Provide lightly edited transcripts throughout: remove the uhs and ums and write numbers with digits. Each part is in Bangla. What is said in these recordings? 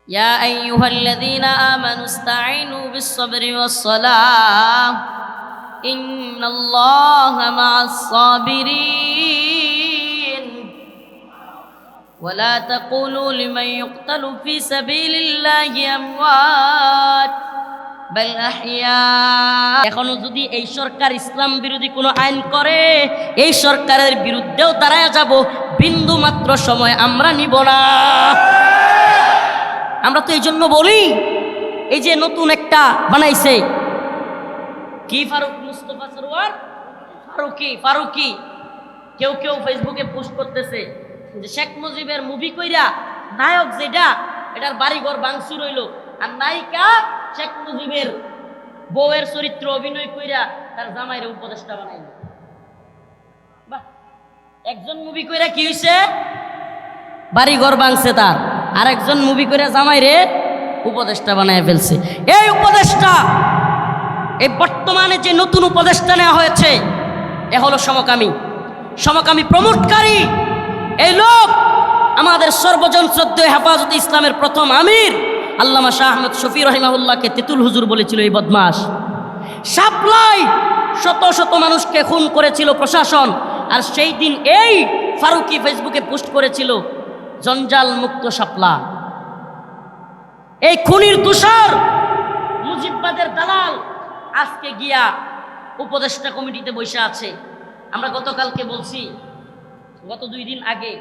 ইয়া আইয়ুহাল্লাযীনা আমানু ইসতাঈনু বিস-সাবরি ওয়াস-সালাহ ইন্নাল্লাহা মা'আস-সাবিরিন ওয়া লা তাকুলু লিমান ইউকতালু ফী সাবিলিল্লাহি আমওয়াত বাল আহইয়া। এখনো যদি এই সরকার ইসলাম বিরোধী কোনো আইন করে, এই সরকারের বিরুদ্ধেও দাঁড়ায় যাব, বিন্দু মাত্র সময় আমরা নিব না। আমরা তো এই জন্য বলি, এই যে নতুন একটা বানাইছে কি ফারুক মুস্তফা সরওয়ার ফারুকি, কেউ কেউ ফেসবুকে পোস্ট করতেছে যে শেখ মুজিবের মুভি কইরা নায়ক যেটা, এটার বাড়িঘর ভাঙচুর হইল, আর নায়িকা শেখ মুজিবের বউয়ের চরিত্র অভিনয় কইরা তার জামাইরে উপদেষ্টা বানাইল। বাহ, একজন মুভি কইরা কি হইছে, বাড়িঘর ভাঙছে তার, আর একজন মুভি কইরা জামাইরে উপদেষ্টা বানায় ফেলছে। এই উপদেষ্টা, এই বর্তমানে যে নতুন উপদেষ্টা নেওয়া হয়েছে, এ হলো সমকামী প্রমোটকারী। এই লোক আমাদের সর্বজন শ্রদ্ধেয় হেফাজতে ইসলামের প্রথম আমির আল্লামা শাহ আহমদ শফি রহিমাহুল্লাহকে তেতুল হুজুর বলেছিল এই বদমাশ। সাপ্লাই শত শত মানুষকে খুন করেছিল প্রশাসন, আর সেই দিন এই ফারুকি ফেসবুকে পোস্ট করেছিল জঞ্জাল মুক্ত শাপলা। এই খুনির দোষর মুজিববাদের দালাল আজকে গিয়া উপদেষ্টা কমিটিতে বসে আছে। আমরা গতকালকে বলছি, গত 2 দিন আগে,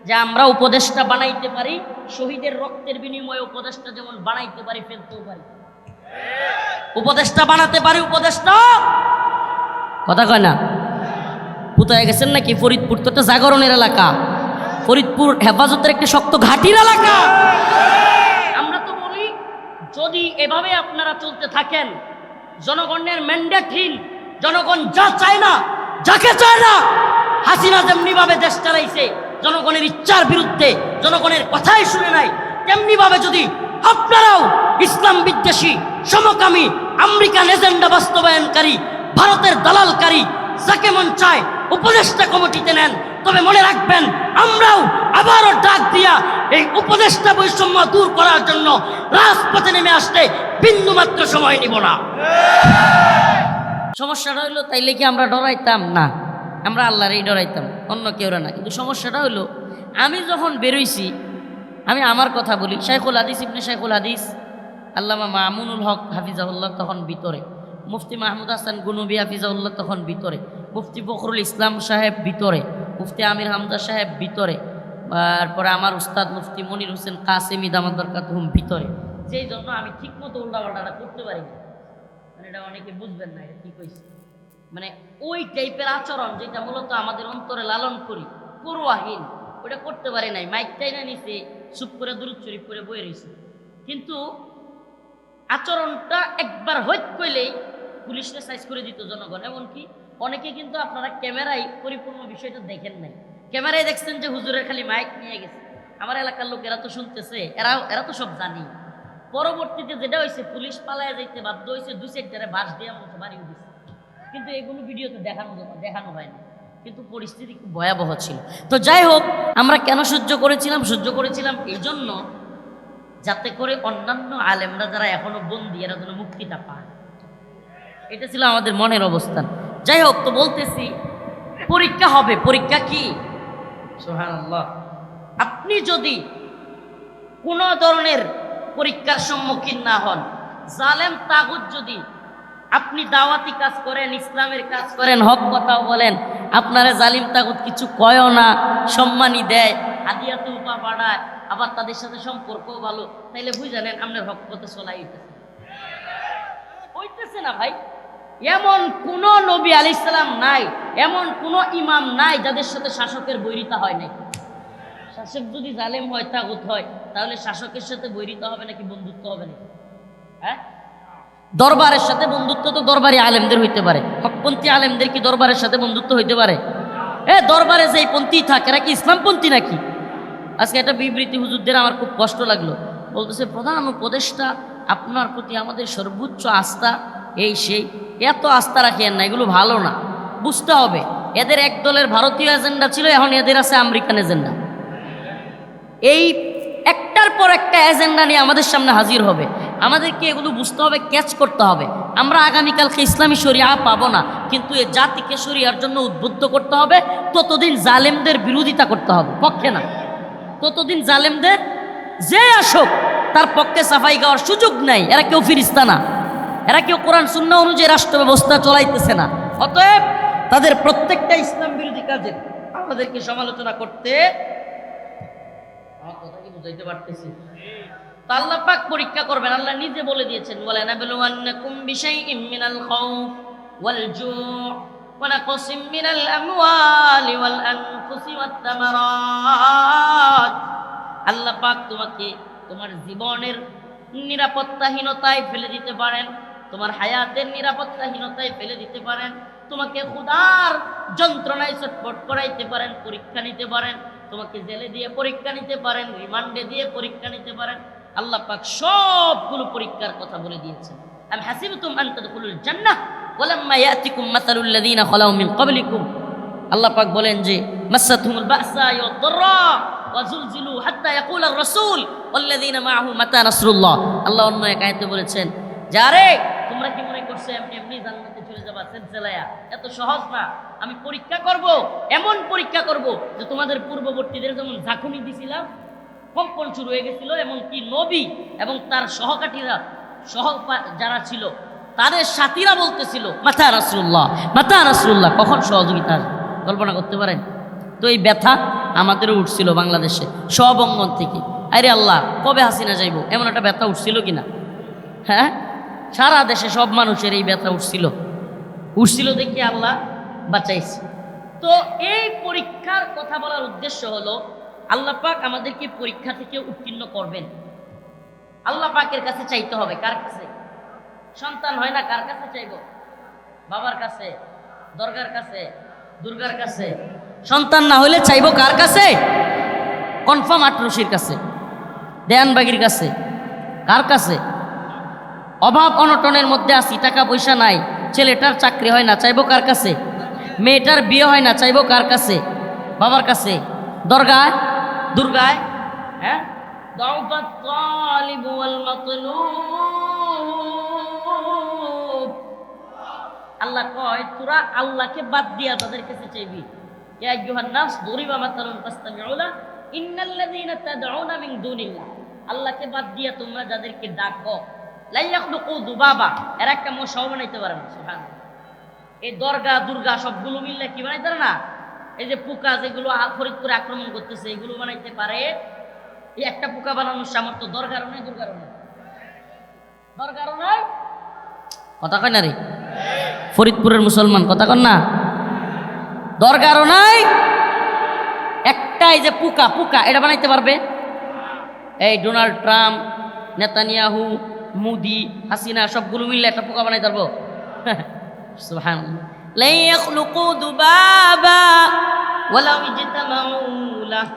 যে আমরা উপদেষ্টা বানাইতে পারি, শহীদের রক্তের বিনিময়ে উপদেষ্টা যেমন বানাইতে পারি, ফেলতেও পারি। উপদেষ্টা বানাতে পারি, উপদেষ্টা কথা কয় না। কোথায় গেছেন নাকি? ফরিদপুর তো একটা জাগরণের এলাকা, ফরিদপুর হেফাজতের একটি শক্ত ঘাটির এলাকা। আমরা তো বলি, যদি এভাবে আপনারা চলতে থাকেন, জনগণের ম্যান্ডেটহীন, জনগণ যা চায় না, যাকে চায় না, হাসিনা যেমনি ভাবে দেশ চালাইছে জনগণের ইচ্ছার বিরুদ্ধে, জনগণের কথাই শুনে নাই, তেমনি ভাবে যদি আপনারাও ইসলাম বিদ্বেষী, সমকামী, আমেরিকান এজেন্ডা বাস্তবায়নকারী, ভারতের দালালকারী, যাকে মন চায় উপদেষ্টা কমিটিতে নেন, তবে মনে রাখবেন, আমরাও আবারও ডাক দিয়া এই উপদেষ্টা বৈষম্য দূর করার জন্য রাজপথে নেমে আসতে বিন্দুমাত্র সময় নিব না। সমস্যাটা হইলো, তাইলে কি আমরা ডরাইতাম না? আমরা আল্লাহরই ডরাইতাম, অন্য কেউ না। কিন্তু সমস্যাটা হইলো, আমি যখন বেরোইছি, আমি আমার কথা বলি, শাইখুল হাদিস ইবনে শাইখুল হাদিস আল্লামা মামুনুল হক হাফিজাহুল্লাহ তখন ভিতরে, মুফতি মাহমুদ হাসান গুনবী হাফিজাহুল্লাহ তখন ভিতরে, মুফতি ফখরুল ইসলাম সাহেব ভিতরে, মুফতি আমির হামজা সাহেব ভিতরে, তারপরে আমার উস্তাদ মুফতি মনির হোসেন কাসেমি দামাত বরকাতুহুম ভিতরে। যেই জন্য আমি ঠিক মতো উল্টাপাল্টাটা করতে পারি না। মানে এটা অনেকে বুঝবেন না, এটা কি কইছে, মানে ওই টাইপের আচরণ যেটা মূলত আমাদের অন্তরে লালন করি, পরোয়াহীন, ওটা করতে পারি নাই। মাইকটাই না নিচে চুপ করে দুরূদ শরীফ করে বয়ে রয়েছে, কিন্তু আচরণটা একবার হইত কইলেই পুলিশকে সাইজ করে দিত জনগণ। এমনকি অনেকে কিন্তু আপনারা ক্যামেরায় পরিপূর্ণ বিষয়টা দেখেন নাই, ক্যামেরায় দেখছেন যে হুজুরের খালি মাইক নিয়ে গেছে, আমার এলাকার লোক এরা তো শুনতেছে, এরা তো সব জানি। পরবর্তীতে যেটা হয়েছে, পুলিশ পালায় যাইতে বাধ্য হয়েছে, 2 সেক্টরে বাস দিয়ে মতো বাড়ি উঠেছে, কিন্তু এগুলো ভিডিওতে দেখানো হয়নি। কিন্তু পরিস্থিতি খুব ভয়াবহ ছিল। তো যাই হোক, আমরা কেন সহ্য করেছিলাম এই জন্য, যাতে করে অন্যান্য আলেমরা যারা এখনো বন্দী, এরা যেন মুক্তিটা পায়। এটা ছিল আমাদের মনের অবস্থান। যাই হোক, তো বলতেছি, পরীক্ষা হবে। পরীক্ষা কি? সুবহানাল্লাহ। আপনি যদি কোনো ধরনের পরীক্ষার সম্মুখীন না হন, জালেম তাগুত যদি আপনি দাওয়াতি কাজ করেন, ইসলামের কাজ করেন, হক কথাও বলেন, আপনারা জালিম তাগুত কিছু কয়ও না, সম্মানই দেয়, হাদিয়াতে উপা বাড়ায়, আবার তাদের সাথে সম্পর্কও ভালো, তাইলে বুঝালেন আপনার হক পথে চলাই হইতেছে না ভাই। এমন কোন নবী আলাইহিস সালাম নাই, এমন কোন ইমাম নাই যাদের সাথে শাসকের বৈরিতা হয় নাই। শাসক যদি জালেম হয়, তাগুত হয়, তাহলে শাসকের সাথে বৈরিতা হবে নাকি বন্ধুত্ব হবে নাকি? হ্যাঁ, দরবারের সাথে বন্ধুত্ব তো দরবারি আলেমদের হইতে পারে, হকপন্থী আলেমদের কি দরবারের সাথে বন্ধুত্ব হইতে পারে? দরবারে যেই পন্থী থাকে, এরা কি ইসলামপন্থী নাকি? আজকে একটা বিবৃতি হুজুরদের আমার খুব কষ্ট লাগলো, বলতেছে প্রধান উপদেষ্টা আপনার প্রতি আমাদের সর্বোচ্চ আস্থা, এই সেই, এত আস্থা রাখেন না, এগুলো ভালো না। বুঝতে হবে, এদের এক দলের ভারতীয় এজেন্ডা ছিল, এখন এদের আছে আমেরিকান এজেন্ডা। এই একটা একটার পর একটা এজেন্ডা নিয়ে আমাদের সামনে হাজির হবে। আমাদেরকে এগুলো বুঝতে হবে, ক্যাচ করতে হবে। আমরা আগামীকালকে ইসলামী শরিয়া পাবো না, কিন্তু এ জাতিকে শরিয়ার জন্য উদ্বুদ্ধ করতে হবে। ততদিন জালেমদের বিরোধিতা করতে হবে, পক্ষে না। ততদিন জালেমদের যে আসুক তার পক্ষে সাফাই গাওয়ার সুযোগ নাই। এরা কেউ ফিরিস্তা না, এরা কেউ কোরআন সুন্নাহ অনুযায়ী রাষ্ট্র ব্যবস্থা চলাইতেছে না। অতএব তাদের প্রত্যেকটা ইসলাম বিরোধী কাজে আমাদেরকে সমালোচনা করতে, আমার কথা কি বুঝাইতে পারতেছি? তো আল্লাহ পাক পরীক্ষা করবেন। আল্লাহ নিজে বলে দিয়েছেন, ওয়ালানাবলুওয়ান্নাকুম বিশাইইম মিনাল খাউফ ওয়াল জু' ওয়া নাকসিম মিনাল আমওয়ালি ওয়াল আনফুসি ওয়াত তামারাত। আল্লাহ পাক তোমাকে তোমার জীবনের নিরাপত্তাহীনতায় ফেলে দিতে পারেন, তোমার হায়াতের নিরাপত্তাহীনতায় ফেলে দিতে পারেন, তোমাকে ক্ষুধার যন্ত্রণায় ছটফট করাইতে পারেন, পরীক্ষা নিতে পারেন, তোমাকে জেলে দিয়ে পরীক্ষা নিতে পারেন, রিমান্ডে দিয়ে পরীক্ষা নিতে পারেন। আল্লাহ পাক সবগুলো পরীক্ষার কথা বলে দিয়েছেন। আম হাসিবতুম আন তাদখুলুল জান্নাহ ওয়ালাম্মা ইয়াতিকুম মাসালুল লাযীনা খালাউ মিন ক্বাবলিকুম। আল্লাহ পাক বলেন যে মাসাতহুমুল বা'সা ওয়াদ দাররা ওয়া যুলজিলু হাত্তা ইয়াকুলার রাসূল ওয়াল্লাযীনা মাআহু মাতা নাসরুল্লাহ। আল্লাহ অন্য এক আয়াতে বলেছেন, যারে তোমরা কি মনে করছো এমনি এমনি জান্নাতে চলে যাবা সিলসিলায়া? এত সহজ না। আমি পরীক্ষা করব, এমন পরীক্ষা করব যে তোমাদের পূর্ববর্তীদের যেমন ঝাঁকুনি দিছিলাম, কম্পন শুরু হয়ে গেছিল, এমনকি নবী এবং তার সহকাঠীরা যারা ছিল তাদের সাথীরা বলতেছিল মাতা রাসূলুল্লাহ, মাতা রাসূলুল্লাহ, কখন সহযোগিতা আসবে? কল্পনা করতে পারেন? তো এই ব্যথা আমাদেরও উঠছিল বাংলাদেশে সব অঙ্গন থেকে। আরে আল্লাহ, কবে হাসিনা যাইব, এমন একটা ব্যথা উঠছিল কিনা? হ্যাঁ, সারা দেশে সব মানুষের এই ব্যথা উঠছিল দেখে আল্লাহ বাঁচাইছে। তো এই পরীক্ষার কথা বলার উদ্দেশ্য হলো, আল্লাহ পাক আমাদেরকে পরীক্ষা থেকে উত্তীর্ণ করবেন। আল্লাহ পাকের কাছে চাইতে হবে। কার কাছে? সন্তান হয় না, কার কাছে চাইব? বাবার কাছে, দরগার কাছে, দুর্গার কাছে। সন্তান না হলে চাইব কার কাছে? কনফার্ম আটরশির কাছে, দেয়ানবাগির কাছে। কার কাছে? অভাব অনটনের মধ্যে আছি, টাকা পয়সা নাই, ছেলেটার চাকরি হয় না, চাইব কার কাছে? মেয়েটার বিয়ে হয় না, চাইব কার কাছে? বাবার কাছে। দরগায়, দুর্গায়, হ্যাঁ, দাউফাত তালিব ওয়াল মাতলুব। আল্লাহ কয়, তোরা আল্লাহকে বাদ দিয়া তাদের কাছে চাইবি। ইয়া আইয়ুহান নাস দুরিবা মাতালুন ফাসতামিউ লাহু ইন্নাল্লাযীনা তাদউনা মিন দুনিল্লাহ। আল্লাহকে বাদ দিয়া তোমরা যাদেরকে ডাকো, লা ইয়াখলুকু যুবাবা, এরা একটা মশাও বানাইতে পারে না। সুবহানাল্লাহ। এই দরগা দুর্গা সবগুলো মিললে কি বানাইতে পারে না? এই যে পোকা যেগুলো ফরিদপুরে আক্রমণ করতেছে, এগুলো বানাইতে পারে। এই একটা পোকা বানানোর সামর্থ্য দরগারও নাই, দুর্গারও নাই, দরগারও নাই। কথা কয় না রে ফরিদপুরের মুসলমান, কথা কন না। দরগারও নাই, একটাই যে পোকা এটা বানাইতে পারবে? এই Donald Trump, Netanyahu, Modi, Hasina সবগুলো মিললে একটা পোকা বানাইতে পারবো? সুবহানাল্লাহ। লা ইয়াখলুকু যুবাবা ওয়ালাউ ইজতামাউ লাহ।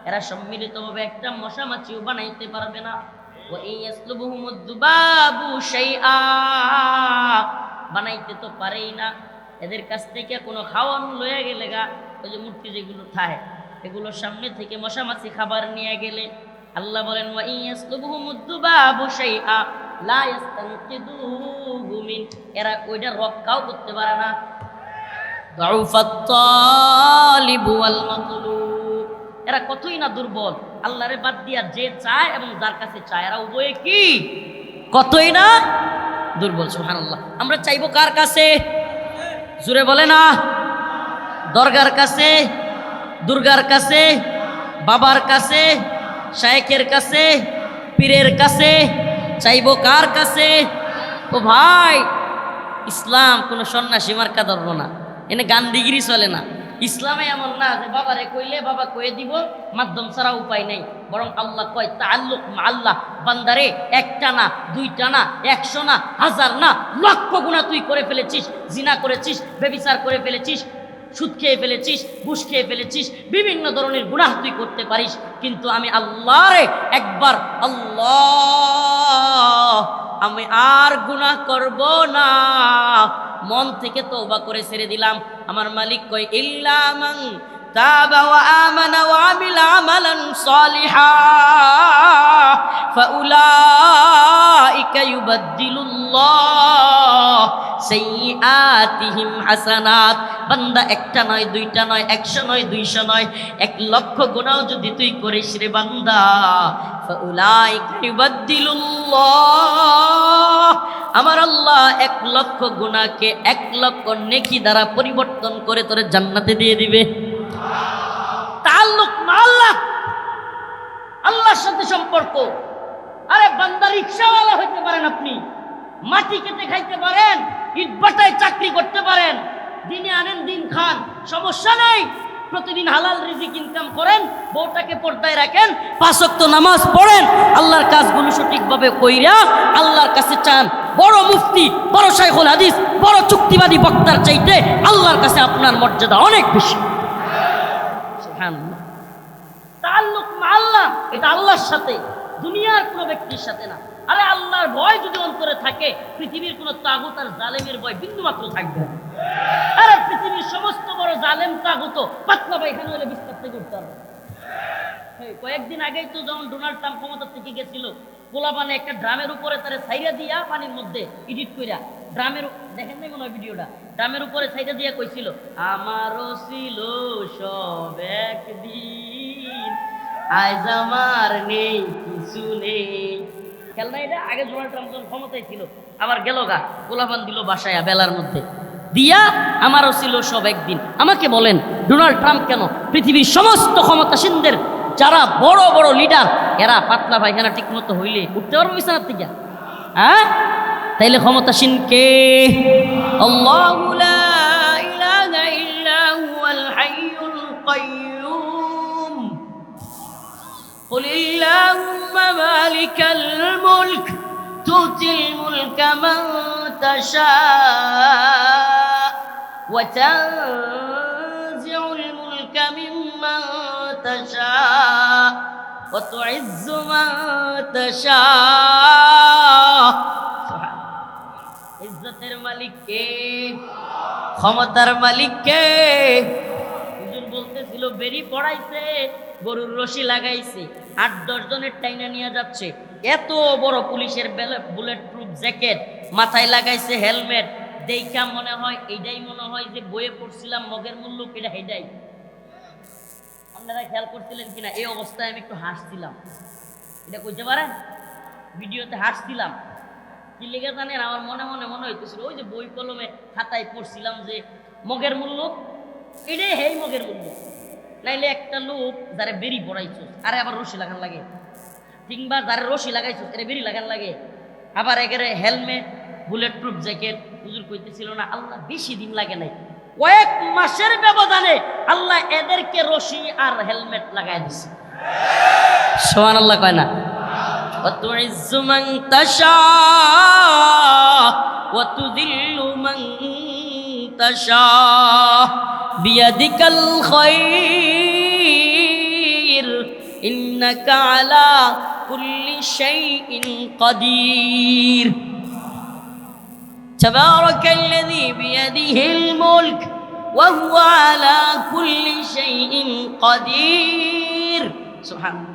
এরা সম্মিলিতভাবে একটা মশা মাছিও বানাইতে পারবে না। ওয়া ইয়াসলুবুহুমুদ যুবাবু শাইআ, বানাইতে তো পারেই না। এদের কাছ থেকে কোনো খাওয়ান লয়ে গেলে গা, ওই যে মূর্তি যেগুলো থাকে এগুলোর সামনে থেকে মশা মাছি খাবার নিয়ে গেলে আল্লাহ বলেন, ওয়া ইয়াসলুবুহুমুদ যুবাবু শাইআ লা ইস্তানকিদুহু মিন, এরা ওইটা রক্ষাও করতে পারে না। দাউফাত তালিব ওয়াল মাতলুব, এরা কতই না দুর্বল। আল্লাহরে বাদ দিয়া যে চায় এবং যার কাছে চায়, এরা উভয়ে কি কতই না দুর্বল। সুবহানাল্লাহ। আমরা চাইবো কার কাছে? জোরে বলে না। দরগার কাছে, দুর্গার কাছে, বাবার কাছে, শায়েখের কাছে, পীরের কাছে, চাইবো কার কাছে? ও ভাই, ইসলাম কোনো সন্ন্যাসী মার্কা ধরবো না, এনে গান্ধিগিরি চলে না। ইসলামে এমন না যে বাবারে কইলে বাবা কয়ে দিব, মাধ্যম ছাড়া উপায় নেই। বরং আল্লাহ কয় তাআল্লুক মা আল্লাহ, বান্দারে একটা না, দুইটা না, 100 না, 1000 না, লক্ষ গুনাহ তুই করে ফেলেছিস। জিনা করেছিস, ব্যভিচার করে ফেলেছিস, সুদ খেয়ে ফেলেছিস, ঘুষ খেয়ে ফেলেছিস, বিভিন্ন ধরনের গুনাহ তুই করতে পারিস, কিন্তু আমি আল্লাহরে একবার আল্লাহ আমি আর গুনাহ করব না মন থেকে তওবা করে ছেড়ে দিলাম। আমার মালিক কয় ইল্লা মান تاب وآمن وعمل عملا صالحا فأولئك يبدل الله سيئاتهم حسنات। বান্দা একটা নয়, দুইটা নয়, 100 নয়, 200 নয়, 1 লক্ষ গুনাহ যদি তুই করিস রে বান্দা, ফাউলাইকা ইউবাদদিলুল্লাহ, আমার আল্লাহ 1 লক্ষ গুনাহকে 1 লক্ষ নেকি দ্বারা পরিবর্তন করে তোরে জান্নাতে দিয়ে দিবে। তাআল্লুক মা আল্লাহ, আল্লাহর সাথে সম্পর্ক। আরে বান্দা রিকশাওয়ালা হইতে পারেন, আপনি মাটি কেটে খাইতে পারেন, ইটভাটায় চাকরি করতে পারেন, দিনে আনেন দিন খান, সমস্যা নেই। প্রতিদিন হালাল রিজিক ইনকাম করেন, বউটাকে পর্দায় রাখেন, 5 ওয়াক্ত নামাজ পড়েন, আল্লাহর কাজগুলো সঠিকভাবে কইরা আল্লাহর কাছে চান। বড় মুফতি, বড় শাইখুল হাদিস, বড় চুক্তিবাদী বক্তার চাইতে আল্লাহর কাছে আপনার মর্যাদা অনেক বেশি। সুবহানাল্লাহ। তাআল্লুক মা আল্লাহ, এটা আল্লাহর সাথে, দুনিয়ার কোনো ব্যক্তির সাথে না। আরে আল্লাহর ভয় যদি অন্তরে থাকে, পৃথিবীর কোনো তাগুত আর জালেমের ভয় বিন্দু মাত্র থাকবে না। আরে পৃথিবীর সমস্ত বড় জালেম তাগুত পাতলা পায়খানা হলে বিস্তার থেকে উঠতে পারবে। কয়েকদিন আগেই তো যখন ডোনাল্ড ট্রাম্প ক্ষমতা থেকে গেছিল, পোলাপানে একটা ড্রামের উপরে তারে ছাইরা দিয়া পানির মধ্যে এডিট কইরা, ড্রামের, দেখেন নাই মনে হয় ভিডিওটা, ড্রামের উপরে ছাইরা দিয়া কইছিল, আমারও ছিল সব একদিন, আজ আমার নেই কিছু নেই। খেল না এটা? আগে ডোনাল্ড ট্রাম্প যখন ক্ষমতায় ছিল, আবার গেল গা, পোলাপান দিল বাসায় বেলার মধ্যে দিয়া, আমারও ছিল সব একদিন। আমাকে বলেন, ডোনাল্ড ট্রাম্প কেন পৃথিবীর সমস্ত ক্ষমতাসীনদের যারা বড় বড় লিডার, এরা পাতলা পায়খানা ঠিক মতো হইলে উঠতে পারবো বিছানার থেকে? হ্যাঁ, তাইলে ক্ষমতাসীন কে? আল্লাহু লা ইলাহা ইল্লা হুয়াল হাইয়ুল কাইয়্যুম কুলিল্লাহুম্মা মালিকাল মুলক তুতিল মুলকা মান তাশা ওয়া তানজিউল মুলকা মিম্মান তাশা ওয়া তুইজ্জু মান তাশা। ইজ্জতের মালিক কে? ক্ষমতার মালিক কে? হুজুর বলতেছিল, বেরি পড়াইছে, গরুর রশি লাগাইছে, 8-10 জনের টাইনা নিয়ে যাচ্ছে, এত বড় পুলিশের বুলেট প্রুফ জ্যাকেট, মাথায় লাগাইছে হেলমেট, দেইখা মনে হয় এইটাই মনে হয় যে বইয়ে পড়ছিলাম মগের মূল্য এটা হেডাই। আপনারা খেয়াল করছিলেন কিনা, এই অবস্থায় আমি একটু হাসছিলাম, এটা কইতে পারেন? ভিডিওতে হাসছিলাম। কি লেগে জানেন? আমার মনে মনে হইতেছিল, ওই যে বই কলমে খাতায় পড়ছিলাম যে মগের মূল্য, এটাই হেই মগের মূল্য। নাইলে একটা লোক যারে বেরি পড়াইছো, আরে আবার রশি লাগান লাগে, কিংবা যারে রশি লাগাইছো এর বেরি লাগান লাগে, আবার একেবারে হেলমেট, বুলেট প্রুফ জ্যাকেট। হুজুর কইতেছিল না, আল্লাহ বেশি দিন লাগে নাই, কয়েক মাসের ব্যবধানে আল্লাহ এদেরকে রশি আর হেলমেট লাগাই দিছে। সুবহানাল্লাহ কয় না? وتعز من تشاء وتذل من تشاء بيدك الخير إنك على كل شيء قدير تبارك الذي بيده الملك وهو على كل شيء قدير سبحان الله।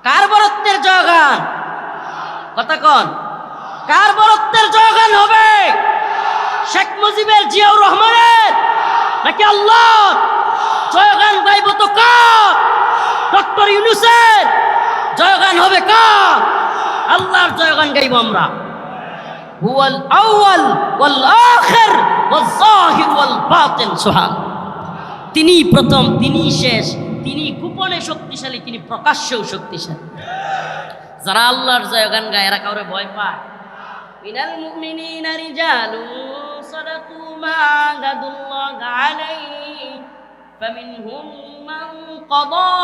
কার বরত্বের জয়গান? কথা কন, কার বরত্বের জয়গান হবে? শেখ মুজিবের, জিয়াউর রহমানের, নাকি আল্লাহ? জয়গান গাইব তো কার? ডক্টর ইউনূসের জয়গান হবে কার? আল্লাহর জয়গান গাইব আমরা। হুয়াল আউয়াল ওয়াল আখির ওয়াল যাহির ওয়াল বাতিন। সুবহান। তিনি প্রথম, তিনি শেষ, তিনি গোপনে শক্তিশালী, তিনি প্রকাশ্যেও শক্তিশালী। যারা আল্লাহর জয়গান গায় এরা কাউরে ভয় পায়? মিনাল মুমিনিনা রিজালুন সাদাকু মা আহাদুল্লাহ আলাইহি ফামিনহুম মান ক্বাদা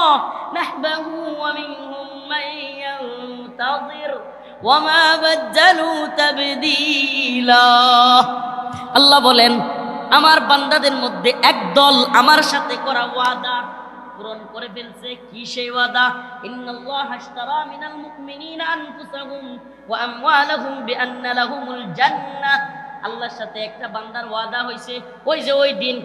নাহবাহু ওয়া মিনহুম মান ইয়ানতাযির ওয়া মা বাদদালু তাবদীলা। আল্লাহ বলেন, আমার বান্দাদের মধ্যে একদল আমার সাথে করা ওয়াদা পূরণ করে ফেলছে। কি সেই ওয়াদা? ইন্নাল্লাহা আশতারা মিনাল মুমিনিনা আনফুসাহুম ওয়া আমওয়ালাহুম বিআন্না লাহুমুল জান্নাহ। আল্লাহর সাথে একটা বান্দার ওয়াদা হইছে, ওই যে ওই দিন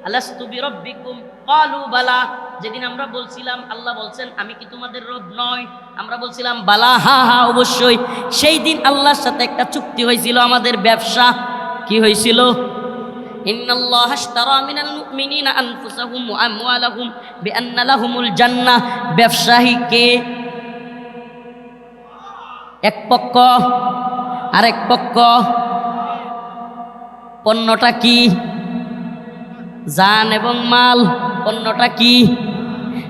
আলাস্তু বিরাব্বিকুম ক্বালু বালা, যেদিন আমরা বলছিলাম, আল্লাহ বলছেন আমি কি তোমাদের রব নয়, আমরা বলছিলাম বালা, হা হা অবশ্যই। সেই দিন আল্লাহর সাথে একটা চুক্তি হয়েছিল, আমাদের ব্যবসা কি হয়েছিল? ইন্নাল্লাহা আশতারা মিনাল মুমিনিনা আনফুসাহুম ওয়া আমওয়ালাহুম বিআন্না লাহুমুল জান্নাহ। ব্যবসায়ী কে? এক পক্ষ, আরেক পক্ষ। পণ্যটা কি? জান এবং মাল। পণ্যটা কি?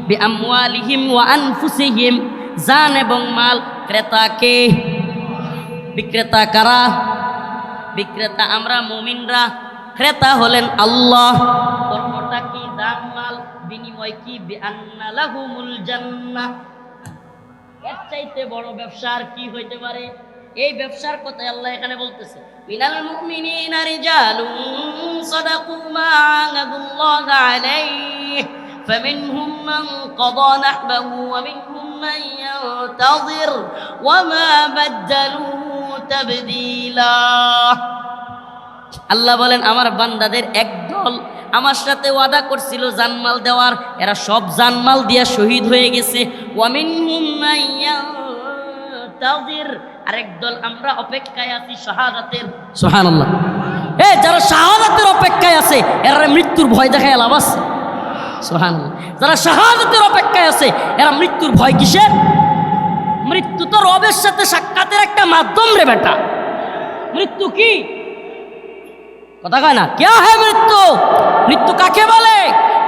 বিআমওয়ালিহিম ওয়া আনফুসিহিম, জান এবং মাল। ক্রেতা কে? বিক্রেতা কারা? বিক্রেতা আমরা মুমিনরা, ক্রেতা হলেন আল্লাহ। পণ্যটা কি? জান মাল। বিনিময় কি? বিআন্না লাহুমুল জান্নাহ। এর চাইতে বড় ব্যবসা আর কি হইতে পারে? এই ব্যবসার কথা আল্লাহ এখানে বলতেছে, মিনাল মুমিনিনা রিজালুন সাদাকু মা আহাদুল্লাহ আলাইহি ফামিনহুম মান ক্বাদা নাহবাহু ওয়া মিনহুম মান ইয়ানতাযির ওয়া মা বাদদালু তাবদীলা। আল্লাহ বলেন আমার বান্দাদের একদল আমার সাথে ওয়াদা করছিল জানমাল দেওয়ার, এরা সব জানমাল দিয়া শহীদ হয়ে গেছে। ওয়া মিনহুম মান ইয়ানতাযির, আরেক দল আমরা অপেক্ষায় আছি শাহাদাতের। সুবহানাল্লাহ। যারা শাহাদাতের অপেক্ষায় আছে এরা মৃত্যুর ভয় দেখায় লাভ আছে? সুবহানাল্লাহ। যারা শাহাদাতের অপেক্ষায় আছে এরা মৃত্যুর ভয় কিসের? মৃত্যু তো রবের সাথে সাক্ষাতের একটা মাধ্যম রে বেটা। মৃত্যু কি? কথা কয় না, কে হয় মৃত্যু? মৃত্যু কাকে বলে?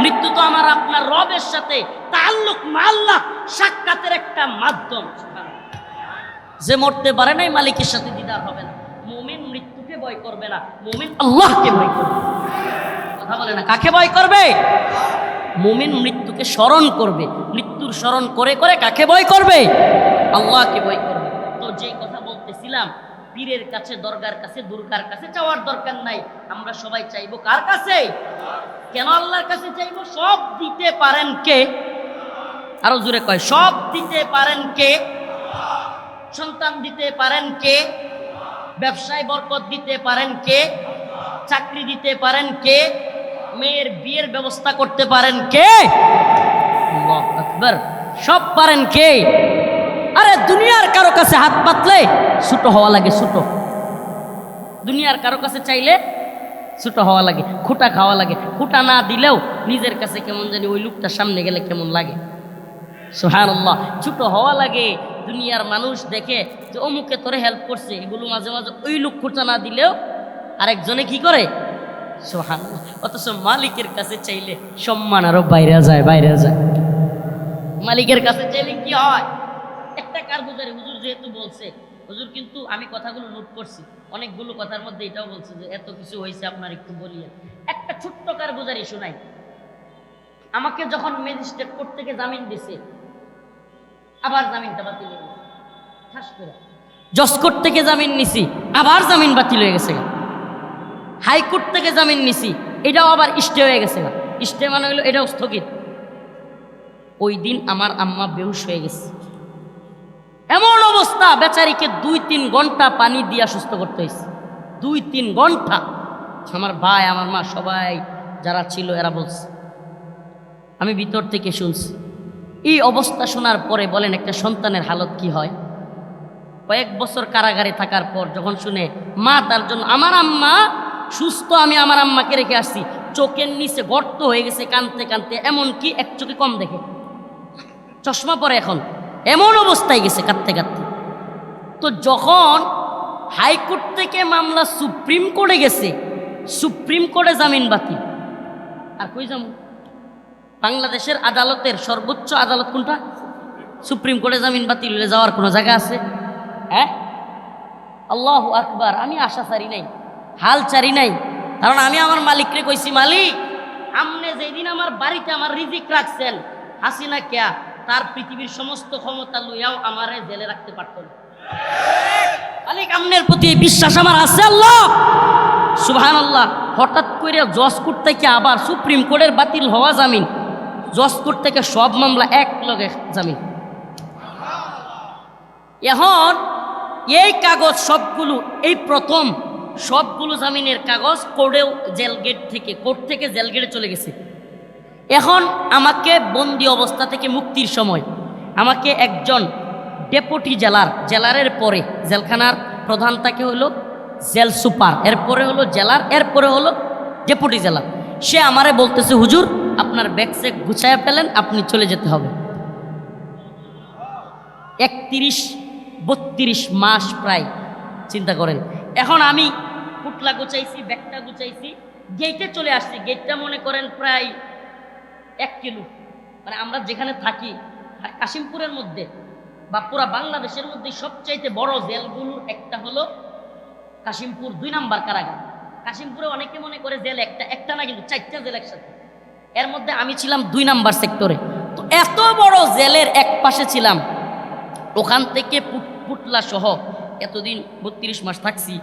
মৃত্যু তো আমার আপনার রবের সাথে তাআল্লুক আল্লাহ সাক্ষাতের একটা মাধ্যম। যে মরতে পারে নাই মালিকের সাথে দিদার হবে না। মুমিন মৃত্যুকে ভয় করবে না, মুমিন আল্লাহকে ভয় করবে। কথা বলে না, কাকে ভয় করবে? মুমিন মৃত্যুকে স্মরণ করবে। মৃত্যুর স্মরণ করে করে কাকে ভয় করবে? আল্লাহকে ভয় করবে। তো যেই কথা বলতেছিলাম, পীরের কাছে, দরগার কাছে, দুর্গার কাছে চাওয়ার দরকার নাই। আমরা সবাই চাইবো কার কাছে? কেন আল্লাহর কাছে চাইবো? সব দিতে পারেন কে? আরো জোরে কয়, সব দিতে পারেন কে? সন্তান দিতে পারেন কে? ব্যবসায় বরকত দিতে পারেন কে? চাকরি দিতে পারেন কে? মেয়ের বিয়ের ব্যবস্থা করতে পারেন কে? আল্লাহু আকবার। সব পারেন কে? আরে দুনিয়ার কারো কাছে হাত পাতলে ছোট হওয়া লাগে, ছোট। দুনিয়ার কারো কাছে চাইলে ছোট হওয়া লাগে, খুঁটা খাওয়া লাগে। খুঁটা না দিলেও নিজের কাছে কেমন জানি ওই লোকটার সামনে গেলে কেমন লাগে। সুবহানাল্লাহ। ছোট হওয়া লাগে। দুনিয়ার মানুষ দেখে যে অমুকে তোরে হেল্প করছে, এগুলো মাঝে মাঝে ওই লোক খুঁটা না দিলেও আরেকজনে কি করে? সুবহানাল্লাহ। অথচ মালিকের কাছে চাইলে সম্মান আরো বাইরে যায়, বাইরে যায়। মালিকের কাছে চাইলে কি হয়? একটা কারগুজারি হুজুর যেহেতু বলছে, হুজুর কিন্তু আমি কথাগুলো নোট করছি, অনেকগুলো কথার মধ্যে এটাও বলছে যে এত কিছু হয়েছে আপনার একটু বলিয়ে। একটা ছোট্ট কারগুজারি শোনাই। আমাকে যখন ম্যাজিস্ট্রেট কোর্ট থেকে জামিন দিছে, আবার জামিনটা বাতিল হয়ে গেছে। ঠাস করে জজ কোর্ট থেকে জামিন নিছি, আবার জামিন বাতিল হয়ে গেছে। হাইকোর্ট থেকে জামিন নিছি, এটাও আবার স্টে হয়ে গেছে। স্টে মানে হলো এটাও স্থগিত। ওই দিন আমার আম্মা বেহুশ হয়ে গেছে। এমন অবস্থা, বেচারিকে 2-3 ঘন্টা পানি দিয়া সুস্থ করতে হয়েছে। 2-3 ঘন্টা। আমার ভাই, আমার মা, সবাই যারা ছিল এরা বলছে, আমি ভিতর থেকে শুনছি। এই অবস্থা শোনার পরে বলেন একটা সন্তানের হালত কি হয়? কয়েক বছর কারাগারে থাকার পর যখন শুনে মা তার জন্য, আমার আম্মা সুস্থ, আমি আমার আম্মাকে রেখে আসছি, চোখের নিচে গর্ত হয়ে গেছে কানতে কানতে, এমনকি এক চোখে কম দেখে, চশমা পরে এখন, এমন অবস্থায় গেছে কাঁদতে কাঁদতে। তো যখন হাইকোর্ট থেকে মামলা সুপ্রিম কোর্টে গেছে, সুপ্রিম কোর্টে জামিন বাতিল। আর কই যাবো? বাংলাদেশের আদালতের সর্বোচ্চ আদালত কোনটা? সুপ্রিম কোর্টে জামিন বাতিল হলে যাওয়ার কোনো জায়গা আছে? হ্যাঁ, আল্লাহু আকবার। আমি আশা ছাড়ি নাই, হাল ছাড়ি নাই, কারণ আমি আমার মালিকরে কইছি, মালিক আমনে যেদিন আমার বাড়িতে আমার রিজিক রাখছেন, হাসিনা কেয়া তার পৃথিবীর সমস্ত ক্ষমতা লইয়াও আমারে জেলে রাখতে পারত না। মালিক আমনের প্রতি বিশ্বাস আমার আছে। আল্লাহ সুবহানাল্লাহ। হঠাৎ করে জজ কোর্ট থেকে আবার সুপ্রিম কোর্টের বাতিল হওয়া জামিন, জজ কোর্ট থেকে সব মামলা এক লগে জামিন। এখন এই কাগজ সবগুলো এই প্রথম সবগুলো জামিনের কাগজ কোর্ট থেকে জেল গেটে চলে গেছে। এখন আমাকে বন্দি অবস্থা থেকে মুক্তির সময় আমাকে একজন ডেপুটি জেলারের পরে জেলখানার প্রধান তাকে হলো জেল সুপার, এরপরে হলো জেলার, এরপরে হলো ডেপুটি জেলার। সে আমারে বলতেছে, হুজুর আপনার ব্যাগ চেক গুছায়া ফেলেন, আপনি চলে যেতে হবে। 31-32 মাস প্রায়, চিন্তা করেন। এখন আমি পুটলা গুছাইছি, ব্যাগটা গুছাইছি, গেটে চলে আসছি। গেটটা মনে করেন প্রায় 1 কিলো, মানে আমরা যেখানে থাকি কাশিমপুরের মধ্যে বা পুরা বাংলাদেশের মধ্যে সবচাইতে বড় জেলগুলোর একটা হলো কাশিমপুর 2 নাম্বার কারাগার। কাশিমপুরে অনেকে মনে করে জেল একটা না, কিন্তু 4টা জেল একসাথে। এর মধ্যে আমি ছিলাম 2 নাম্বার সেক্টরে। তো এত বড় জেলের এক পাশে ছিলাম, ওখান থেকে পুটলা সহ এতদিন 32 মাস থাকছি।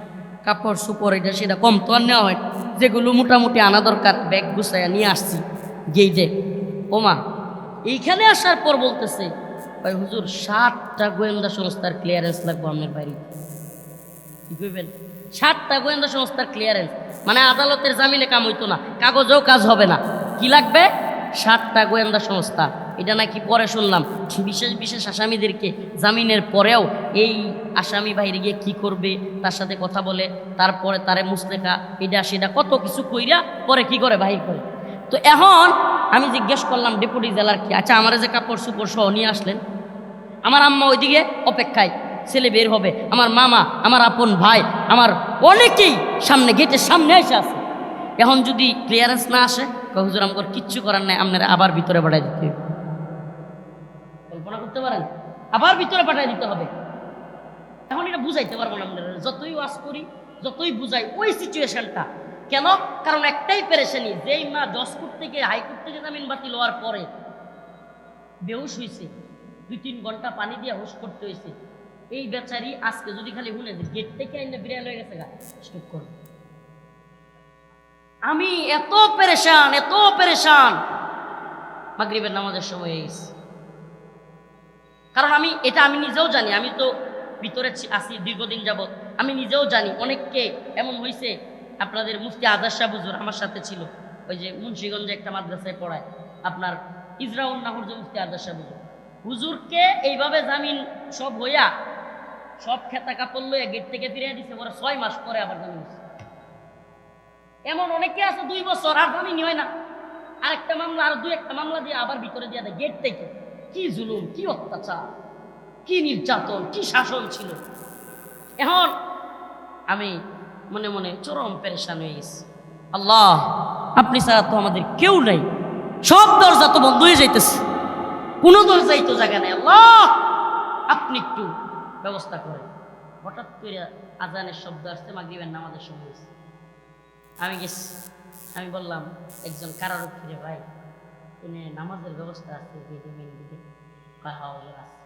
কাপড় সুপড় এটা সেটা কম তো আর নেওয়া হয়, যেগুলো মোটামুটি আনা দরকার ব্যাগ গুছাইয়া নিয়ে আসছি গেইটে। ওমা এইখানে আসার পর বলতেছে, ভাই হুজুর 7টা গোয়েন্দা সংস্থার ক্লিয়ারেন্স লাগবে আপনার বাইরে। কি কইবেন? 7টা গোয়েন্দা সংস্থার ক্লিয়ারেন্স, মানে আদালতের জামিনে কাম হইতো না, কাগজেও কাজ হবে না। কি লাগবে? 7টা গোয়েন্দা সংস্থা। এটা নাকি পরে শুনলাম বিশেষ বিশেষ আসামিদেরকে জামিনের পরেও এই আসামি বাইরে গিয়ে কি করবে তার সাথে কথা বলে, তারপরে তারে মুসলেখা এটা সেটা কত কিছু কইরা পরে কি করে বাহির করে। তো এখন আমি জিজ্ঞেস করলাম ডেপুটি জেলার কি, আচ্ছা আমার যে কাপড় সুপড় সহ নিয়ে আসলেন। আমার আম্মা ওইদিকে অপেক্ষায়, ছেলে বের হবে, আমার মামা, আমার আপন ভাই, আমার অনেকেই সামনে গেটের সামনে এসে আছে। এখন যদি ক্লিয়ারেন্স না আসে, হুজুর আমার কিচ্ছু করার নাই, আপনারা আবার ভিতরে পাঠাই দিতে হবে। কল্পনা করতে পারেন? আবার ভিতরে পাঠাই দিতে হবে। এখন এটা বুঝাইতে পারবো না আপনারা, যতই ওয়াজ করি, যতই বুঝাই ওই সিচুয়েশনটা। কেন? কারণ একটাই পেরেশানি, যেই মা জজ কোর্ট থেকে হাইকোর্ট থেকে জামিন বাতিল হওয়ার পরে বেহুশ হয়েছে, 2-3 ঘন্টা পানি দিয়ে হুশ করতে হয়েছে, এই বেচারি আজকে যদি খালি শুনে যে গেট থেকে আইনে বিড়াল হয়ে গেছে গা, স্টপ করো। আমি এত পেরেশান মাগরিবের নামাজের সময় হয়ে গেছে। কারণ আমি নিজেও জানি, আমি তো ভিতরে আছি দীর্ঘদিন যাবৎ, আমি নিজেও জানি অনেককে এমন হয়েছে। আপনাদের মুফতি আজাদ শাহ হুজুর আমার সাথে ছিল, ওই যে মুন্সিগঞ্জে একটা মাদ্রাসায় পড়ায়, আপনার ইজরাউল নাহুর যে মুফতি আজাদ শাহ হুজুরকে এইভাবে জামিন সব হইয়া সব খেতা কাপড় লইয়া গেট থেকে ফিরিয়ে দিছে, ওরা 6 মাস পরে আবার জামিন হয়েছে। এমন অনেকে আছে 2 বছর আর জামিন হয় না, আরেকটা মামলা আর 2-1টা মামলা দিয়ে আবার ভিতরে দিয়ে দেয় গেট থেকে। কি জুলুম, কি অত্যাচার, কি নির্যাতন, কি শাসন ছিল। এখন আমি মনে মনে চরম পেরেশান হয়ে গেছি। আল্লাহ, আপনি ছাড়া তো আমাদের কেউ নাই, সব দরজা তো বন্ধ হয়ে যাইতেছে, কোনো দরজাই তো জায়গা নেই। আল্লাহ, আপনি একটু ব্যবস্থা করেন। হঠাৎ করে আজানের শব্দ আসছে, মাগরিবের নামাজের সময় হয়েছে। আমি গেছি, আমি বললাম একজন কারারক্ষীরে, ভাই এনে নামাজের ব্যবস্থা আছে গেটে, মেন গেটে? আছে।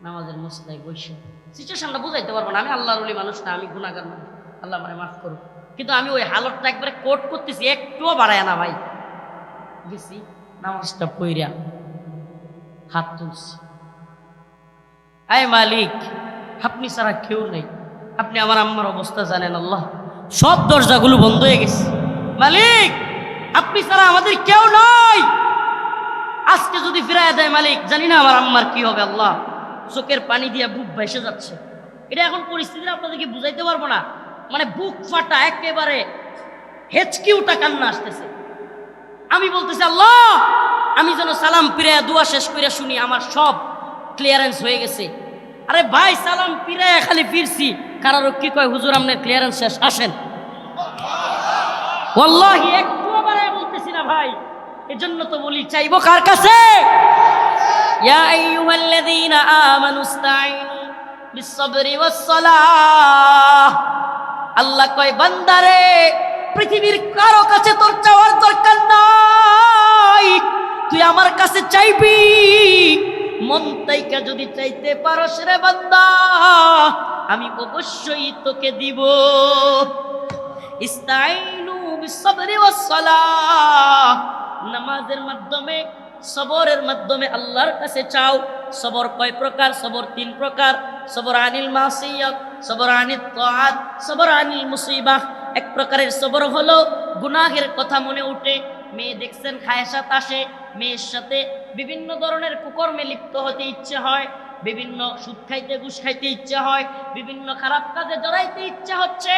নামাজের মসজিদায় বসে সিচুয়েশনটা বুঝাইতে পারবো না, আমি আল্লাহর ওলি মানুষ না, আমি গুনাহগার মানুষ, আল্লাহ মানে মাফ করুক। কিন্তু আমি ওই হালতটা একবারে কোট করতেছি, একটুও বাড়ায় না ভাই। গেছি, নামাজটা পইরা হাত তুলছি, আয় মালিক, আপনি ছাড়া কেউ নেই, আপনি আমার আম্মার অবস্থা জানেন। আল্লাহ, সব দরজাগুলো বন্ধ হয়ে গেছে, মালিক আপনি ছাড়া আমাদের কেউ নাই। আজকে যদি ফিরাইয়া দেয় মালিক, জানি না আমার আম্মার কি হবে। আল্লাহ, চোখের পানি দিয়ে বুক ভেসে যাচ্ছে। এটা এখন পরিস্থিতিটা আপনাদেরকে বুঝাইতে পারবো না, মানে বুক ফাটা একেবারে হেঁচকি উঠা কান্না আসতেছে। আমি বলতেছি, আল্লাহ আমি যেন সালাম ফিরাইয়া দোয়া শেষ করে শুনি আমার সব ক্লিয়ারেন্স হয়ে গেছে। আরে ভাই, সালাম ফিরাইয়া খালি ফিরছি, কারারক্ষী কয় হুজুর আপনার ক্লিয়ারেন্স শেষ, আসেন। ওয়াল্লাহি একটুও বাড়ায় বলতেছি না ভাই, এজন্য তো বলি চাইবো কার কাছে? ইয়া আইয়ুহাল্লাযীনা আমানু ইসতাঈনু বিস-সাবরি ওয়াস-সালাহ। আল্লাহ কয়, বান্দারে পৃথিবীর কারো কাছে তোর চাওয়ার দরকার নাই, তুই আমার কাছে চাইবি। মন তাইকা যদি চাইতে পারস রে বান্দা, আমি অবশ্যই তোকে দিব। ইসতাঈনু বিস-সাবরি ওয়াস-সালাহ, নামাজের মাধ্যমে, সবরের মাধ্যমে আল্লাহর কাছে চাও। সবর কয় প্রকার? সবর 3 প্রকার। সবর আনিল মাসিয়াত, সবর আনিত তাআত, সবর আনিল মুসিবাহ। এক প্রকারের সবর হলো গুনাহের কথা মনে উঠে, মেয়ে দেখছেন খায়সাত আসে, মেয়ের সাথে বিভিন্ন ধরনের কুকর্মে লিপ্ত হতে ইচ্ছে হয়, বিভিন্ন সুদ খাইতে ঘুষ খাইতে ইচ্ছে হয়, বিভিন্ন খারাপ কাজে জড়াইতে ইচ্ছা হচ্ছে।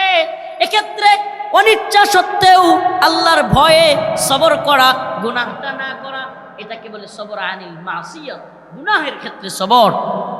এক্ষেত্রে অনিচ্ছা সত্ত্বেও আল্লাহর ভয়ে সবর করা, গুনাহটা না করা, এটাকে বলে সবর আনিল মাসিয়াত, গুনাহের ক্ষেত্রে সবর।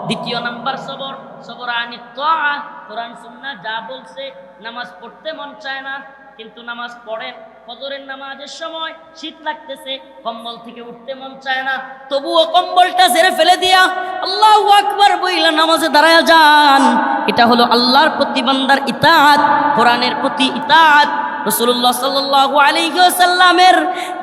দ্বিতীয় নাম্বার সবর, সবর আনিত তাআত। কোরআন সুন্নাহ যা বলছে, নামাজ পড়তে মন চায় না কিন্তু নামাজ পড়েন, ফজরের নামাজের সময় শীত লাগতেছে, কম্বল থেকে উঠতে মন চায় না, তবুও কম্বলটা ঝেড়ে ফেলে দিয়া আল্লাহু আকবার বইলা নামাজে দাঁড়ায়া যান। এটা হলো আল্লাহর প্রতি বান্দার ইতাআত, কোরআনের প্রতি ইতাআত। রাসূলুল্লাহ সাল্লাল্লাহু আলাইহি ওয়াসাল্লামের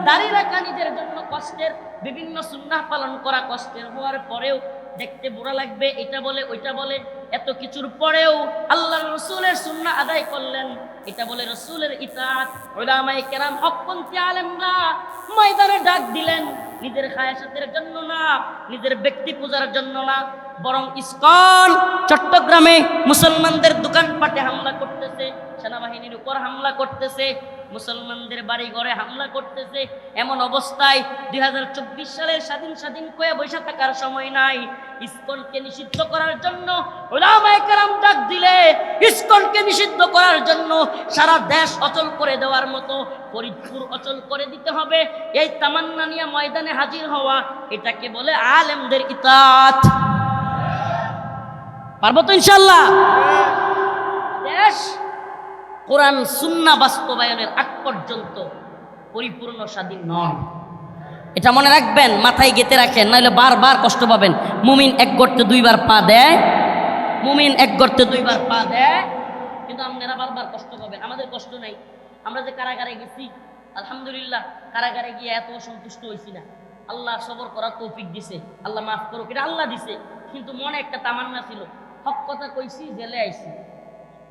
দাড়ি রাখা নিজের জন্য কষ্টের, বিভিন্ন সুন্নাহ পালন করা কষ্টের হওয়ার পরেও, দেখতে বুড়া লাগবে, এটা বলে ওইটা বলে, এত কিছুর পরেও আল্লাহর রাসূলের সুন্নাহ আদায় করলেন, এটা বলে রাসূলের ইতাআত। উলামায়ে কেরাম হকপন্থী আলেমরা ময়দানে ডাক দিলেন, নিজের খায়াসাতের জন্য না, নিজের ব্যক্তি পূজার জন্য না, বরং ইসকন চট্টগ্রামে মুসলমানদের দোকানপাটে হামলা করতেছে, সেনাবাহিনীর উপর হামলা করতেছে, মুসলমানদের বাড়ি ঘরে হামলা করতেছে। এমন অবস্থায় 2024 সালের স্বাধীন কয়ে বসে থাকার সময় নাই। ইসকনকে নিষিদ্ধ করার জন্য উলামায়ে কেরাম ডাক দিলে, ইসকনকে নিষিদ্ধ করার জন্য সারা দেশ অচল করে দেওয়ার মতো ফরিদপুর অচল করে দিতে হবে, এই তামান্না নিয়ে ময়দানে হাজির হওয়া, এটাকে বলে আলেমদের ইতাআত। পারবো তো ইনশাআল্লাহ? দেশ কোরআন সুন্নাহ বাস্তবায়নের আগ পর্যন্ত পরিপূর্ণ স্বাধীন নয়, এটা মনে রাখবেন, মাথায় গেঁথে রাখেন, নাহলে বারবার কষ্ট পাবেন। মুমিন এক গর্তে দুইবার পা দেয়, মুমিন এক গর্তে দুইবার পা দেয়, কিন্তু আপনারা বারবার কষ্ট পাবেন। আমাদের কষ্ট নাই, আমরা যে কারাগারে গেছি, আলহামদুলিল্লাহ, কারাগারে গিয়ে এত সন্তুষ্ট হয়েছি না। আল্লাহ সবর করার তৌফিক দিছে, আল্লাহ মাফ করুক, এটা আল্লাহ দিছে, কিন্তু মনে একটা তামান্না ছিল, হক কথা কইছি, জেলে আইছি,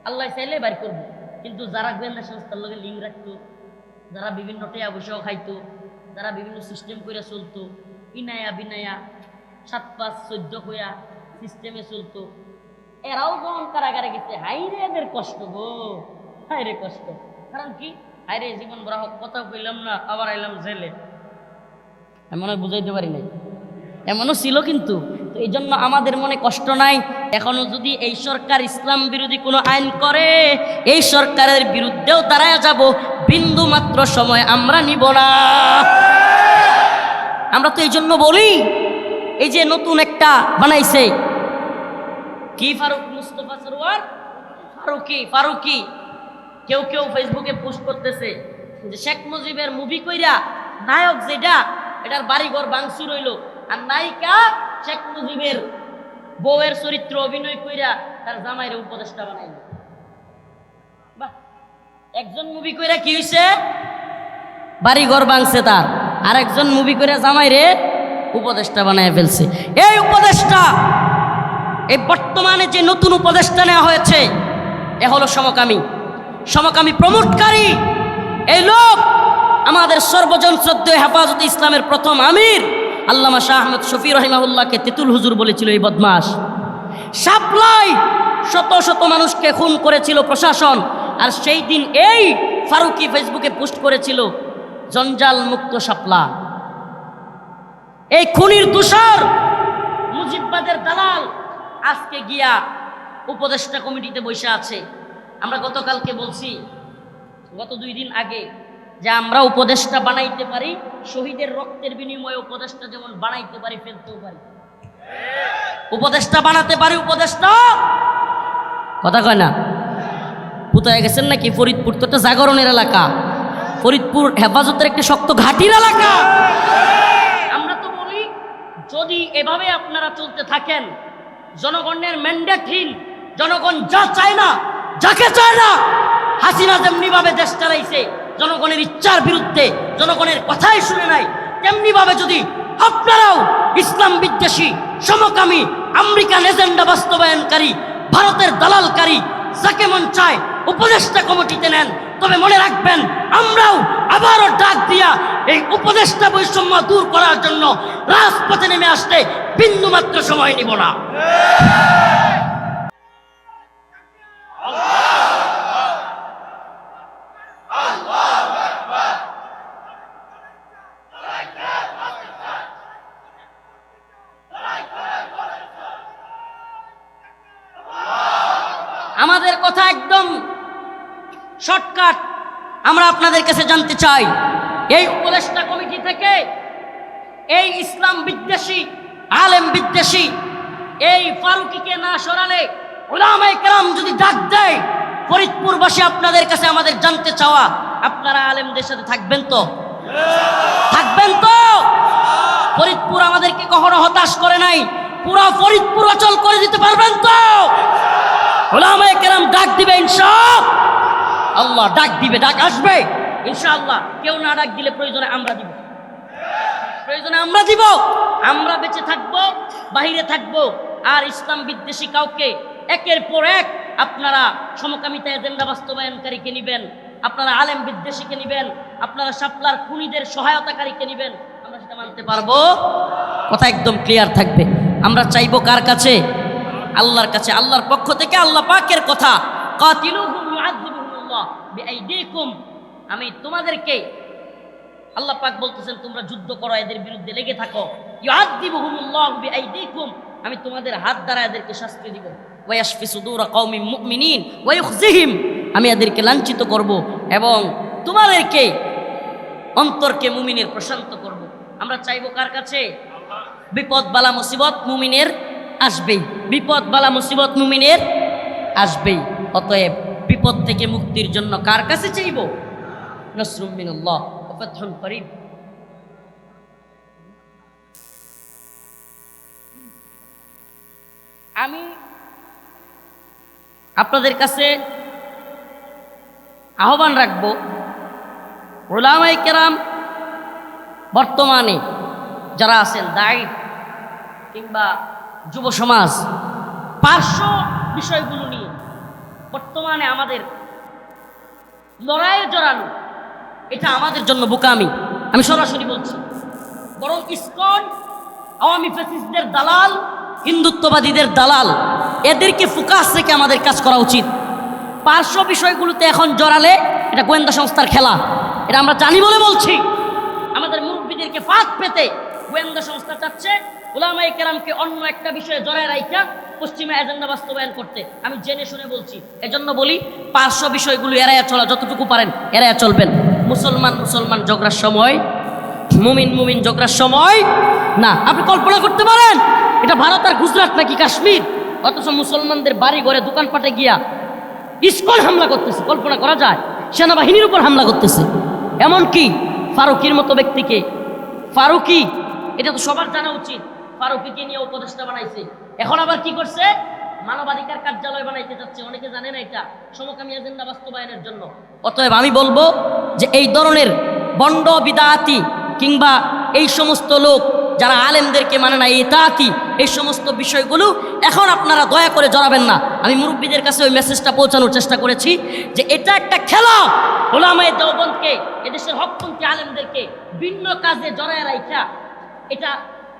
আল্লাহ চাইলে বাড়ি করবো। কিন্তু যারা গোয়েন্দা সংস্থার লগে লিঙ্ক রাখতো, যারা বিভিন্ন টেয়া বসেও খাইতো, যারা বিভিন্ন সিস্টেম করে চলতো, ইনায়া বিনায়া 7-5-14 কইয়া সিস্টেমে চলতো, এরাও যখন কারাগারে গেছে, হাইরে এদের কষ্ট গো, হাইরে কষ্ট। কারণ কি, হাইরে জীবন ভরা হক কথা কইলাম না, আবার আইলাম জেলে, এমন বুঝাইতে পারি নাই, এমনও ছিল। কিন্তু এই জন্য আমাদের মনে কষ্ট নাই। এখনো যদি এই সরকার ইসলাম বিরোধী কোনো আইন করে, এই সরকারের বিরুদ্ধেও দাঁড়ায় যাব, বিন্দু মাত্র সময় আমরা নিব না। আমরা তো এই জন্য বলি, এই যে নতুন একটা বানাইছে কি, ফারুক মুস্তফা সরোয়ার ফারুকি, কেউ কেউ ফেসবুকে পোস্ট করতেছে যে শেখ মুজিবের মুভি কইরা নায়ক যেটা, এটার বাড়িঘর ভাঙচুর হইল, আর নায়িকা শেখ মুজিবের বউয়ের চরিত্র অভিনয় কইরা তার জামাইরে উপদেষ্টা বানাইল। বাহ, একজন মুভি কইরা কি হইছে, বাড়িঘর ভাঙছে তার, আর একজন মুভি কইরা জামাইরে উপদেষ্টা বানায় ফেলছে। এই উপদেষ্টা, এই বর্তমানে যে নতুন উপদেষ্টা নেওয়া হয়েছে, এ হলো সমকামী প্রমোটকারী। এই লোক আমাদের সর্বজন শ্রদ্ধেয় হেফাজতে ইসলামের প্রথম আমির আল্লামা শাহ আহমদ শফি রহিমাহুল্লাহকে তেতুল হুজুর বলেছিল এই বদমাশ। সাপ্লাই শত শত মানুষকে খুন করেছিল প্রশাসন, আর সেই দিন এই ফারুকি ফেসবুকে পোস্ট করেছিল জঞ্জাল মুক্ত শাপলা। এই খুনির দোষর মুজিববাদের দালাল আজকে গিয়া উপদেষ্টা কমিটিতে বসে আছে। আমরা গতকালকে বলছি, গত 2 দিন আগে, যে আমরা উপদেষ্টা বানাইতে পারি, শহীদের রক্তের বিনিময়ে উপদেষ্টা যেমন বানাইতে পারি, ফেলতেও পারি। উপদেষ্টা বানাতে পারি, উপদেষ্টা কথা কয় না। কোথায় গেছেন নাকি? ফরিদপুর তো একটা জাগরণের এলাকা, ফরিদপুর হেফাজতের একটি শক্ত ঘাটির এলাকা। আমরা তো বলি, যদি এভাবে আপনারা চলতে থাকেন, জনগণের ম্যান্ডেটহীন, জনগণ যা চায় না, যাকে চায় না, হাসিনা যেমনি ভাবে দেশ চালাইছে জনগণের ইচ্ছার বিরুদ্ধে, জনগণের কথাই শুনে নাই, তেমনি ভাবে যদি আপনারাও ইসলাম বিদ্বেষী, সমকামী, আমেরিকান এজেন্ডা বাস্তবায়নকারী, ভারতের দালালকারী, যাকে মন চায় উপদেষ্টা কমিটিতে নেন, তবে মনে রাখবেন, আমরাও আবারও ডাক দিয়া এই উপদেষ্টা বৈষম্য দূর করার জন্য রাজপথে নেমে আসতে বিন্দুমাত্র সময় নিব না। আমাদের কথা একদম শর্টকাট। আমরা আপনাদের কাছে জানতে চাই, এই উপদেষ্টা কমিটি থেকে এই ইসলাম বিদ্বেষী, আলেম বিদ্বেষী এই ফারুকীকে না সরালে, উলামায়ে কেরাম যদি ডাক দেয়, ফরিদপুরবাসী আপনাদের কাছে আমাদের জানতে চাওয়া, আপনারা আলেমদের সাথে থাকবেন তো? থাকবেন তো? ফরিদপুর আমাদেরকে কখনো হতাশ করে নাই, পুরো ফরিদপুর অচল করে দিতে পারবেন তো? উলামায়ে কেরাম ডাক দিবে ইনশাআল্লাহ, ডাক দিবে, ডাক আসবে ইনশাআল্লাহ। কেউ না ডাক দিলে প্রয়োজনে আমরা দিব, প্রয়োজনে আমরা দিব। আমরা বেঁচে থাকবো, বাহিরে থাকবো, আর ইসলাম বিদ্বেষী কাউকে একের পর এক আপনারা সমকামিতা এজেন্ডা বাস্তবায়নকারীকে নিবেন, আপনারা আলেম বিদ্বেষীকে নিবেন, আপনারা শাপলার খুনিদের সহায়তাকারীকে নিবেন, আমরা সেটা মানতে পারবো? কথা একদম ক্লিয়ার থাকবে। আমরা চাইবো কার কাছে? আল্লাহর কাছে। আল্লাহর পক্ষ থেকে আল্লাহ পাকের কথা, কাতিলুহুম ইউআযিবুহুমুল্লাহ বিআইদিকুম, আমি তোমাদেরকে, আল্লাহ পাক বলতেছেন তোমরা যুদ্ধ করো, এদের বিরুদ্ধে লেগে থাকো। ইউআযিবুহুমুল্লাহু বিআইদিকুম, আমি তোমাদের হাত দ্বারা এদেরকে শাস্তি দিব। ওয়া ইয়াশফি সুদূরা কওমিন মুমিনিন ওয়া ইউখজিহিম, আমি এদেরকে লাঞ্ছিত করব এবং তোমাদেরকে, অন্তরকে মুমিনের প্রশান্ত করব। আমরা চাইবো কার কাছে? বিপদ বালা মুসিবত মুমিনের আসবেই, বিপদ বালা মুসিবত মুমিনের আসবেই। অতএব বিপদ থেকে মুক্তির জন্য কার কাছে চাইব? নাসরুম মিনাল্লাহ ওয়া ফাতহুন করিব। আমি আপনাদের কাছে আহ্বান রাখব, উলামায়ে কেরাম বর্তমানে যারা আছেন, দায়ী কিংবা যুব সমাজ, পার্শ্ব বিষয়গুলো নিয়ে বর্তমানে আমাদের লড়াইয়ে জড়ানো, এটা আমাদের জন্য বোকামি। আমি সরাসরি বলছি, বরং ইসকন আওয়ামী ফ্যাসিস্টদের দালাল, হিন্দুত্ববাদীদের দালাল, এদেরকে ফোকাস রেখে আমাদের কাজ করা উচিত। পার্শ্ব বিষয়গুলোতে এখন জড়ালে এটা গোয়েন্দা সংস্থার খেলা, এটা আমরা জানি বলে বলছি। আমাদের মুরব্বীদেরকে ফাঁদ পেতে গোয়েন্দা সংস্থা চাচ্ছে উলামায়ে কেরামকে অন্য একটা বিষয়ে জড়ায় রাইখা পশ্চিমা এজেন্ডা বাস্তবায়ন করতে। আমি জেনে শুনে বলছি, এজন্য বলি পার্শ্ব বিষয়গুলো এড়াইয়া চলা, যতটুকু পারেন এড়াইয়া চলবেন। মুসলমান মুসলমান ঝগড়ার সময়, মুমিন মুমিন ঝগড়ার সময় না। আপনি কল্পনা করতে পারেন এটা ভারত আর গুজরাট নাকি কাশ্মীর, অথচ মুসলমানদের বাড়ি ঘরে দোকানপাটে গিয়া ইসকন হামলা করতেছে। কল্পনা করা যায়? সেনাবাহিনীর উপর হামলা করতেছে। এমনকি ফারুকীর মতো ব্যক্তিকে, ফারুকী, এটা তো সবার জানা উচিত, ফারুকীকে নিয়ে উপদেষ্টা বানাইছে। এখন আবার কি করছে? মানবাধিকার কার্যালয় বানাইতে যাচ্ছে। অনেকে জানে না এটা সমকামী এজেন্ডা বাস্তবায়নের জন্য। অতএব আমি বলবো যে এই ধরনের বন্ড বিদাতি কিংবা এই সমস্ত লোক যারা আলেমদেরকে মানে না, ইতাআতি, এই সমস্ত বিষয়গুলো এখন আপনারা দয়া করে জড়াবেন না। আমি মুরব্বীদের কাছে ওই মেসেজটা পৌঁছানোর চেষ্টা করেছি যে এটা একটা খেলা। উলামায়ে দেওবন্দকে, এদেশের হকপন্থী আলেমদেরকে ভিন্ন কাজে জড়ায় রাখা এটা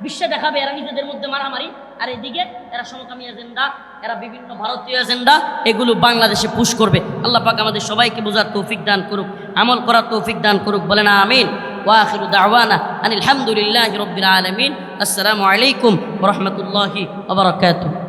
বিশ্বে দেখাবে এরা নিজেদের মধ্যে মারামারি, আর এদিকে এরা সমকামী এজেন্ডা, এরা বিভিন্ন ভারতীয় এজেন্ডা, এগুলো বাংলাদেশে পুশ করবে। আল্লাহ পাক আমাদের সবাইকে বোঝার তৌফিক দান করুক, আমল করার তৌফিক দান করুক। বলেন আমিন। ওয়া আখিরু দাওয়ানা আনিল হামদুলিল্লাহি রাব্বিল আলামিন। আসসালামু আলাইকুম ওয়া রাহমাতুল্লাহি ওয়া বারাকাতুহু।